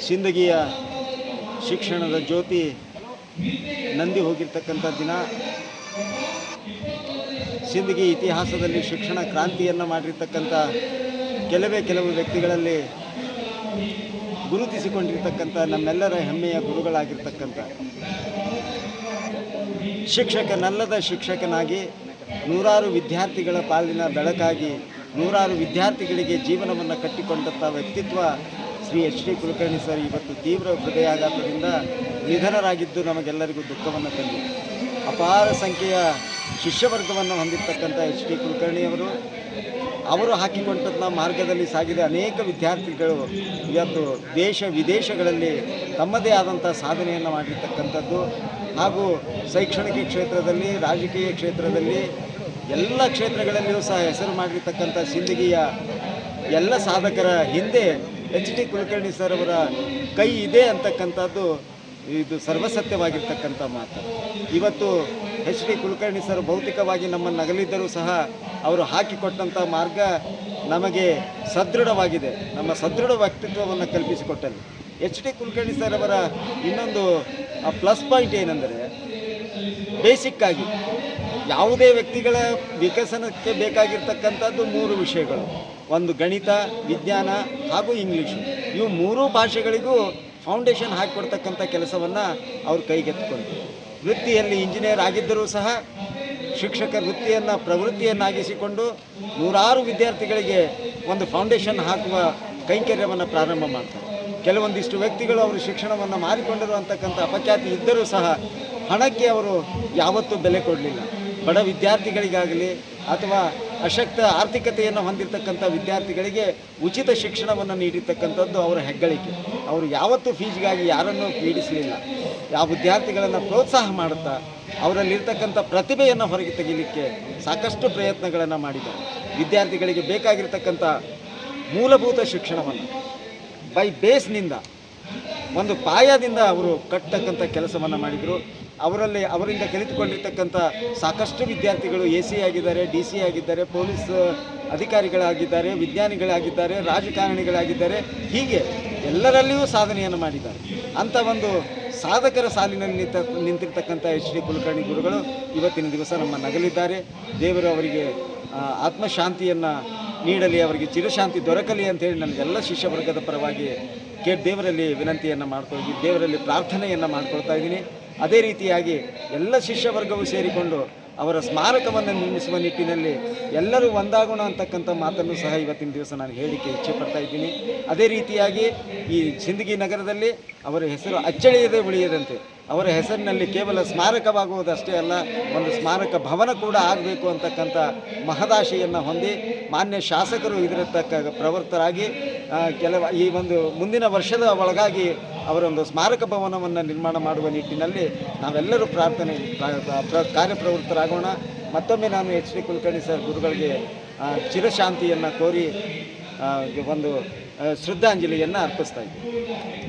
ಸಿಂದಗಿಯ ಶಿಕ್ಷಣದ ಜ್ಯೋತಿ ನಂದಿ ಹೋಗಿರ್ತಕ್ಕಂಥ ದಿನ. ಸಿಂದಗಿ ಇತಿಹಾಸದಲ್ಲಿ ಶಿಕ್ಷಣ ಕ್ರಾಂತಿಯನ್ನು ಮಾಡಿರ್ತಕ್ಕಂಥ ಕೆಲವು ವ್ಯಕ್ತಿಗಳಲ್ಲಿ ಗುರುತಿಸಿಕೊಂಡಿರ್ತಕ್ಕಂಥ ನಮ್ಮೆಲ್ಲರ ಹೆಮ್ಮೆಯ ಗುರುಗಳಾಗಿರ್ತಕ್ಕಂಥ ಶಿಕ್ಷಕನಲ್ಲದ ಶಿಕ್ಷಕನಾಗಿ ನೂರಾರು ವಿದ್ಯಾರ್ಥಿಗಳ ಪಾಲಿನ ಬೆಳಕಾಗಿ ನೂರಾರು ವಿದ್ಯಾರ್ಥಿಗಳಿಗೆ ಜೀವನವನ್ನು ಕಟ್ಟಿಕೊಂಡಂಥ ವ್ಯಕ್ತಿತ್ವ Shri H D Kulkarni sir ಇವತ್ತು ತೀವ್ರ ಹೃದಯಾಘಾತದಿಂದ ನಿಧನರಾಗಿದ್ದು ನಮಗೆಲ್ಲರಿಗೂ ದುಃಖವನ್ನು ತಂದಿದೆ. ಅಪಾರ ಸಂಖ್ಯೆಯ ಶಿಷ್ಯವರ್ಗವನ್ನು ಹೊಂದಿರತಕ್ಕಂಥ ಎಚ್ ಡಿ ಕುಲಕರ್ಣಿಯವರು ಹಾಕಿಕೊಂಡಂಥ ಮಾರ್ಗದಲ್ಲಿ ಸಾಗಿದ ಅನೇಕ ವಿದ್ಯಾರ್ಥಿಗಳು ಇವತ್ತು ದೇಶ ವಿದೇಶಗಳಲ್ಲಿ ತಮ್ಮದೇ ಆದಂಥ ಸಾಧನೆಯನ್ನು ಮಾಡಿರ್ತಕ್ಕಂಥದ್ದು ಹಾಗೂ ಶೈಕ್ಷಣಿಕ ಕ್ಷೇತ್ರದಲ್ಲಿ, ರಾಜಕೀಯ ಕ್ಷೇತ್ರದಲ್ಲಿ, ಎಲ್ಲ ಕ್ಷೇತ್ರಗಳಲ್ಲಿಯೂ ಸಹ ಹೆಸರು ಮಾಡಿರ್ತಕ್ಕಂಥ ಸಿಂದಗಿಯ ಎಲ್ಲ ಸಾಧಕರ ಹಿಂದೆ ಎಚ್ ಡಿ ಕುಲಕರ್ಣಿ ಸರ್ ಅವರ ಕೈ ಇದೆ ಅಂತಕ್ಕಂಥದ್ದು ಇದು ಸರ್ವಸತ್ಯವಾಗಿರ್ತಕ್ಕಂಥ ಮಾತು. ಇವತ್ತು ಎಚ್ ಡಿ ಕುಲಕರ್ಣಿ ಸರ್ ಭೌತಿಕವಾಗಿ ನಮ್ಮನ್ನು ಅಗಲಿದ್ದರೂ ಸಹ ಅವರು ಹಾಕಿಕೊಟ್ಟಂಥ ಮಾರ್ಗ ನಮಗೆ ಸದೃಢವಾಗಿದೆ, ನಮ್ಮ ಸದೃಢ ವ್ಯಕ್ತಿತ್ವವನ್ನು ಕಲ್ಪಿಸಿಕೊಟ್ಟಲ್ಲಿ. ಎಚ್ ಡಿ ಕುಲಕರ್ಣಿ ಸರ್ ಅವರ ಇನ್ನೊಂದು ಪ್ಲಸ್ ಪಾಯಿಂಟ್ ಏನೆಂದರೆ, ಬೇಸಿಕ್ಕಾಗಿ ಯಾವುದೇ ವ್ಯಕ್ತಿಗಳ ವಿಕಸನಕ್ಕೆ ಬೇಕಾಗಿರ್ತಕ್ಕಂಥದ್ದು 3 ವಿಷಯಗಳು. ಒಂದು ಗಣಿತ, ವಿಜ್ಞಾನ ಹಾಗೂ ಇಂಗ್ಲೀಷು. ಇವು 3 ಭಾಷೆಗಳಿಗೂ ಫೌಂಡೇಶನ್ ಹಾಕಿಕೊಡ್ತಕ್ಕಂಥ ಕೆಲಸವನ್ನು ಅವ್ರು ಕೈಗೆತ್ತಿಕೊಂಡು, ವೃತ್ತಿಯಲ್ಲಿ ಇಂಜಿನಿಯರ್ ಆಗಿದ್ದರೂ ಸಹ ಶಿಕ್ಷಕ ವೃತ್ತಿಯನ್ನು ಪ್ರವೃತ್ತಿಯನ್ನಾಗಿಸಿಕೊಂಡು ನೂರಾರು ವಿದ್ಯಾರ್ಥಿಗಳಿಗೆ ಒಂದು ಫೌಂಡೇಶನ್ ಹಾಕುವ ಕೈಂಕರ್ಯವನ್ನು ಪ್ರಾರಂಭ ಮಾಡ್ತಾರೆ. ಕೆಲವೊಂದಿಷ್ಟು ವ್ಯಕ್ತಿಗಳು ಅವರು ಶಿಕ್ಷಣವನ್ನು ಮಾರಿಕೊಂಡಿರುವಂತಕ್ಕಂಥ ಅಪಖ್ಯಾತಿ ಇದ್ದರೂ ಸಹ ಹಣಕ್ಕೆ ಅವರು ಯಾವತ್ತೂ ಬೆಲೆ ಕೊಡಲಿಲ್ಲ. ಬಡ ವಿದ್ಯಾರ್ಥಿಗಳಿಗಾಗಲಿ ಅಥವಾ ಅಶಕ್ತ ಆರ್ಥಿಕತೆಯನ್ನು ಹೊಂದಿರತಕ್ಕಂಥ ವಿದ್ಯಾರ್ಥಿಗಳಿಗೆ ಉಚಿತ ಶಿಕ್ಷಣವನ್ನು ನೀಡಿರ್ತಕ್ಕಂಥದ್ದು ಅವರ ಹೆಗ್ಗಳಿಕೆ. ಅವರು ಯಾವತ್ತೂ ಫೀಸ್ಗಾಗಿ ಯಾರನ್ನೂ ಪೀಡಿಸಲಿಲ್ಲ. ಯಾವ ವಿದ್ಯಾರ್ಥಿಗಳನ್ನು ಪ್ರೋತ್ಸಾಹ ಮಾಡುತ್ತಾ ಅವರಲ್ಲಿರ್ತಕ್ಕಂಥ ಪ್ರತಿಭೆಯನ್ನು ಹೊರಗೆ ತೆಗೀಲಿಕ್ಕೆ ಸಾಕಷ್ಟು ಪ್ರಯತ್ನಗಳನ್ನು ಮಾಡಿದ್ದಾರೆ. ವಿದ್ಯಾರ್ಥಿಗಳಿಗೆ ಬೇಕಾಗಿರ್ತಕ್ಕಂಥ ಮೂಲಭೂತ ಶಿಕ್ಷಣವನ್ನು ಬೈ ಬೇಸ್ನಿಂದ, ಒಂದು ಪಾಯದಿಂದ ಅವರು ಕಟ್ಟತಕ್ಕಂಥ ಕೆಲಸವನ್ನು ಮಾಡಿದರು. ಅವರಿಂದ ಕಲಿತುಕೊಂಡಿರ್ತಕ್ಕಂಥ ಸಾಕಷ್ಟು ವಿದ್ಯಾರ್ಥಿಗಳು AC ಆಗಿದ್ದಾರೆ, DC ಆಗಿದ್ದಾರೆ, ಪೊಲೀಸ್ ಅಧಿಕಾರಿಗಳಾಗಿದ್ದಾರೆ, ವಿಜ್ಞಾನಿಗಳಾಗಿದ್ದಾರೆ, ರಾಜಕಾರಣಿಗಳಾಗಿದ್ದಾರೆ. ಹೀಗೆ ಎಲ್ಲರಲ್ಲಿಯೂ ಸಾಧನೆಯನ್ನು ಮಾಡಿದ್ದಾರೆ. ಅಂಥ ಒಂದು ಸಾಧಕರ ಸಾಲಿನಲ್ಲಿ ನಿಂತಿರ್ತಕ್ಕಂಥ ಎಚ್ ಡಿ ಕುಲಕರ್ಣಿ ಗುರುಗಳು ಇವತ್ತಿನ ದಿವಸ ನಮ್ಮ ನಗಲಿದ್ದಾರೆ. ದೇವರು ಅವರಿಗೆ ಆತ್ಮಶಾಂತಿಯನ್ನು ನೀಡಲಿ, ಅವರಿಗೆ ಚಿರಶಾಂತಿ ದೊರಕಲಿ ಅಂತೇಳಿ ನನಗೆಲ್ಲ ಶಿಷ್ಯವರ್ಗದ ಪರವಾಗಿ ದೇವರಲ್ಲಿ ವಿನಂತಿಯನ್ನು ಮಾಡ್ಕೊಳ್ತೀನಿ, ದೇವರಲ್ಲಿ ಪ್ರಾರ್ಥನೆಯನ್ನು ಮಾಡ್ಕೊಳ್ತಾ ಇದ್ದೀನಿ. ಅದೇ ರೀತಿಯಾಗಿ ಎಲ್ಲ ಶಿಷ್ಯವರ್ಗವು ಸೇರಿಕೊಂಡು ಅವರ ಸ್ಮಾರಕವನ್ನು ನಿರ್ಮಿಸುವ ನಿಟ್ಟಿನಲ್ಲಿ ಎಲ್ಲರೂ ಒಂದಾಗೋಣ ಅಂತಕ್ಕಂಥ ಮಾತನ್ನು ಸಹ ಇವತ್ತಿನ ದಿವಸ ನಾನು ಹೇಳಲಿಕ್ಕೆ ಇಚ್ಛೆ ಪಡ್ತಾ ಇದ್ದೀನಿ. ಅದೇ ರೀತಿಯಾಗಿ ಈ ಸಿಂದಗಿ ನಗರದಲ್ಲಿ ಅವರ ಹೆಸರು ಅಚ್ಚಳಿಯದೇ ಉಳಿಯದಂತೆ, ಅವರ ಹೆಸರಿನಲ್ಲಿ ಕೇವಲ ಸ್ಮಾರಕವಾಗುವುದಷ್ಟೇ ಅಲ್ಲ, ಒಂದು ಸ್ಮಾರಕ ಭವನ ಕೂಡ ಆಗಬೇಕು ಅಂತಕ್ಕಂಥ ಮಹದಾಶೆಯನ್ನು ಹೊಂದಿ ಮಾನ್ಯ ಶಾಸಕರು ಇದರ ಪ್ರವೃತ್ತರಾಗಿ ಈ ಒಂದು ಮುಂದಿನ ವರ್ಷದ ಒಳಗಾಗಿ ಅವರೊಂದು ಸ್ಮಾರಕ ಭವನವನ್ನು ನಿರ್ಮಾಣ ಮಾಡುವ ನಿಟ್ಟಿನಲ್ಲಿ ನಾವೆಲ್ಲರೂ ಕಾರ್ಯಪ್ರವೃತ್ತರಾಗೋಣ. ಮತ್ತೊಮ್ಮೆ ನಾನು ಎಚ್ ಡಿ ಕುಲಕರ್ಣಿ ಸರ್ ಗುರುಗಳಿಗೆ ಚಿರಶಾಂತಿಯನ್ನು ಕೋರಿ ಒಂದು ಶ್ರದ್ಧಾಂಜಲಿಯನ್ನು ಅರ್ಪಿಸ್ತಾ ಇದ್ದೀನಿ.